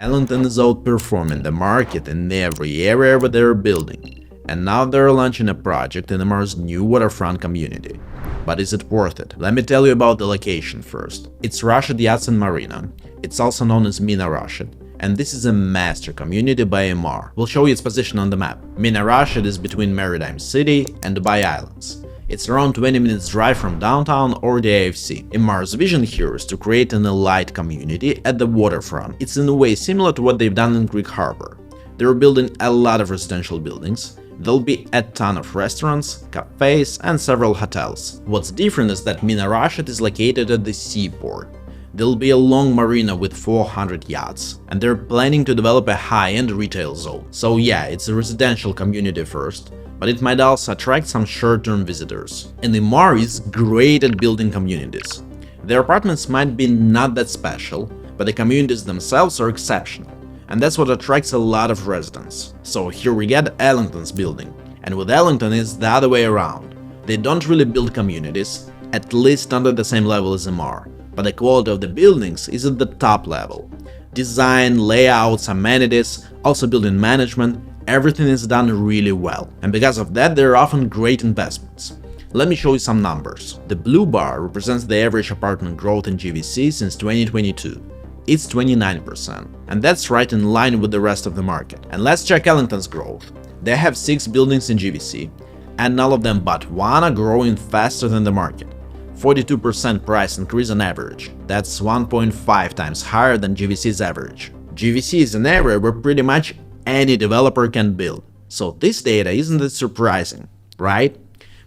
Ellington is outperforming the market in every area where they're building, and now they're launching a project in Mars' new waterfront community. But is it worth it? Let me tell you about the location first. It's Rashid Yatsen Marina. It's also known as Mina Rashid, and this is a master community by MR. We'll show you its position on the map. Mina Rashid is between Maritime City and Dubai Islands. It's around 20 minutes drive from downtown or the AFC. MR's vision here is to create an elite community at the waterfront. It's in a way similar to what they've done in Greek Harbor. They're building a lot of residential buildings. There'll be a ton of restaurants, cafes, and several hotels. What's different is that Mina Rashid is located at the seaport. There'll be a long marina with 400 yachts, and they're planning to develop a high-end retail zone. So yeah, it's a residential community first, but it might also attract some short-term visitors. And MR is great at building communities. Their apartments might be not that special, but the communities themselves are exceptional. And that's what attracts a lot of residents. So here we get Ellington's building, and with Ellington it's the other way around. They don't really build communities, at least not at the same level as MR, but the quality of the buildings is at the top level. Design, layouts, amenities, also building management, everything is done really well, and because of that they're often great investments. Let me show you some numbers. The blue bar represents the average apartment growth in GVC since 2022. It's 29%, and that's right in line with the rest of the market. And let's check Ellington's growth. They have 6 buildings in GVC, and all of them but one are growing faster than the market. 42% price increase on average. That's 1.5 times higher than GVC's average. GVC is an area where pretty much any developer can build, so this data isn't that surprising, right?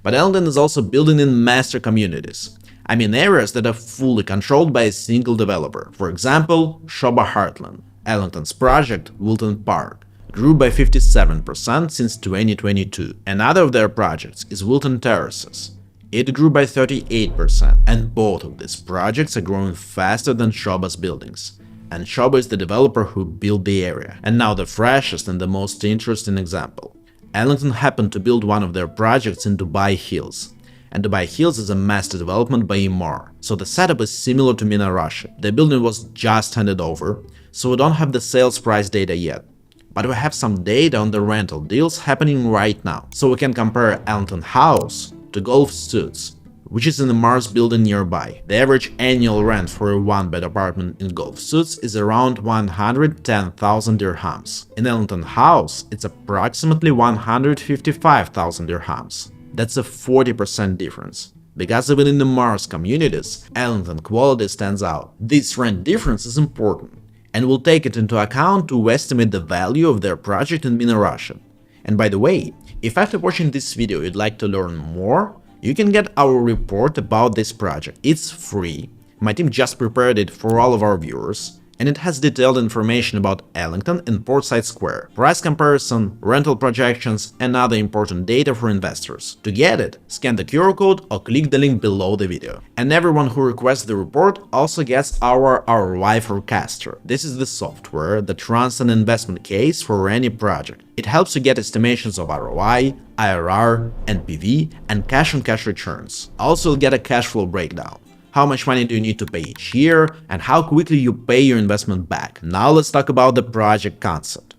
But Ellington is also building in master communities. I mean areas that are fully controlled by a single developer. For example, Shoba Heartland. Ellington's project, Wilton Park, grew by 57% since 2022. Another of their projects is Wilton Terraces. It grew by 38%, and both of these projects are growing faster than Shoba's buildings. And Shoba is the developer who built the area. And now the freshest and the most interesting example. Ellington happened to build one of their projects in Dubai Hills. And Dubai Hills is a master development by MR, so the setup is similar to Mina Rashid. The building was just handed over, so we don't have the sales price data yet. But we have some data on the rental deals happening right now, so we can compare Ellington House to Golf Suits, which is in the Mars building nearby. The average annual rent for a one-bed apartment in Golf Suits is around 110,000 dirhams. In Ellington House, it's approximately 155,000 dirhams. That's a 40% difference. Because even in the Mars communities, Ellington quality stands out. This rent difference is important, and we'll take it into account to estimate the value of their project in Mina Rashid. And by the way, if after watching this video you'd like to learn more, you can get our report about this project. It's free. My team just prepared it for all of our viewers, and it has detailed information about Ellington and Portside Square, price comparison, rental projections, and other important data for investors. To get it, scan the QR code or click the link below the video. And everyone who requests the report also gets our ROI forecaster. This is the software that runs an investment case for any project. It helps you get estimations of ROI, IRR, NPV, and cash-on-cash returns. Also, you'll get a cash flow breakdown. How much money do you need to pay each year, and how quickly you pay your investment back. Now let's talk about the project concept.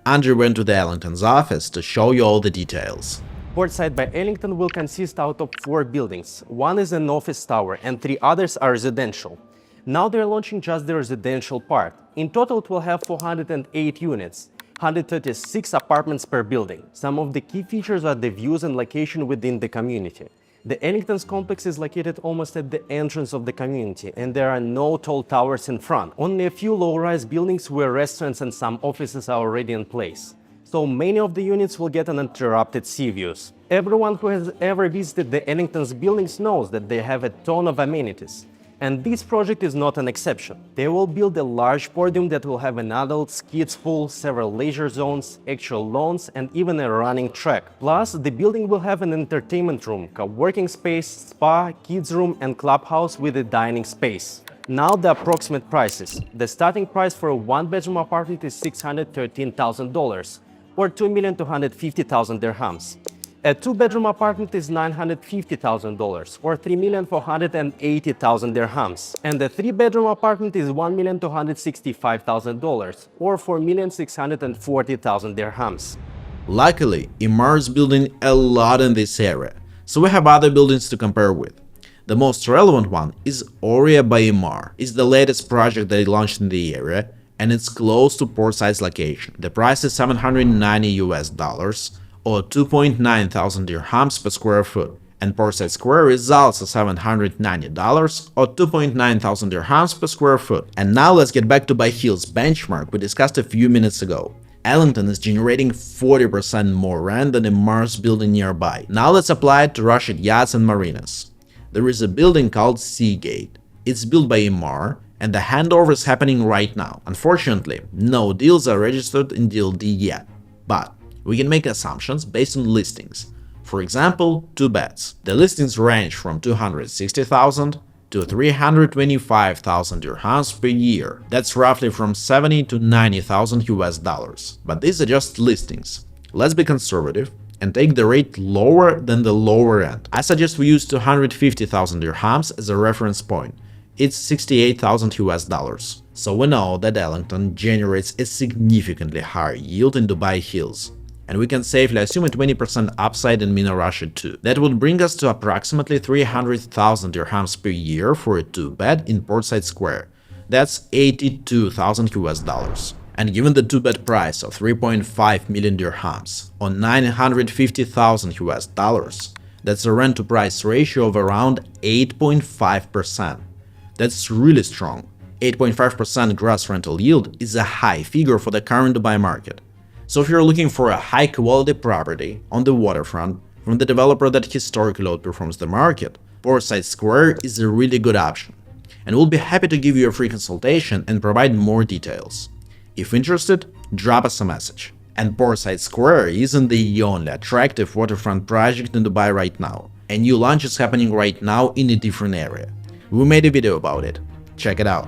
Andrew went to the Ellington's office to show you all the details. Portside by Ellington will consist out of 4 buildings. One is an office tower and 3 others are residential. Now they're launching just the residential part. In total it will have 408 units, 136 apartments per building. Some of the key features are the views and location within the community. The Ellington's complex is located almost at the entrance of the community, and there are no tall towers in front. Only a few low-rise buildings where restaurants and some offices are already in place. So many of the units will get uninterrupted sea views. Everyone who has ever visited the Ellington's buildings knows that they have a ton of amenities. And this project is not an exception. They will build a large podium that will have an adults, kids pool, several leisure zones, actual lawns, and even a running track. Plus, the building will have an entertainment room, co-working space, spa, kids room, and clubhouse with a dining space. Now the approximate prices. The starting price for a one-bedroom apartment is $613,000, or 2,250,000 dirhams. A two-bedroom apartment is $950,000 or 3,480,000 dirhams, and a three-bedroom apartment is $1,265,000 or 4,640,000 dirhams. Luckily, Emaar is building a lot in this area, so we have other buildings to compare with. The most relevant one is Oria by Emaar. It's the latest project they launched in the area, and it's close to Portside's location. The price is $790 or 2.9 thousand dirhams per square foot, and Portside Square is also $790 or 2.9 thousand dirhams per square foot. And now let's get back to Buy Hill's benchmark we discussed a few minutes ago. Ellington is generating 40% more rent than Emaar's building nearby. Now let's apply it to Rashid Yachts and Marinas. There is a building called Seagate. It's built by Emaar, and the handover is happening right now. Unfortunately, no deals are registered in DLD yet, but we can make assumptions based on listings. For example, two beds. The listings range from 260,000 to 325,000 dirhams per year. That's roughly from 70 to 90,000 US dollars. But these are just listings. Let's be conservative and take the rate lower than the lower end. I suggest we use 250,000 dirhams as a reference point. It's 68,000 US dollars. So we know that Ellington generates a significantly higher yield in Dubai Hills, and we can safely assume a 20% upside in Mina Rashid too. That would bring us to approximately 300,000 dirhams per year for a two-bed in Portside Square. That's 82,000 US dollars. And given the two-bed price of 3.5 million dirhams or 950,000 US dollars, that's a rent-to-price ratio of around 8.5%. That's really strong. 8.5% gross rental yield is a high figure for the current Dubai market. So if you're looking for a high-quality property on the waterfront from the developer that historically outperforms the market, Portside Square is a really good option. And we'll be happy to give you a free consultation and provide more details. If interested, drop us a message. And Portside Square isn't the only attractive waterfront project in Dubai right now. A new launch is happening right now in a different area. We made a video about it. Check it out.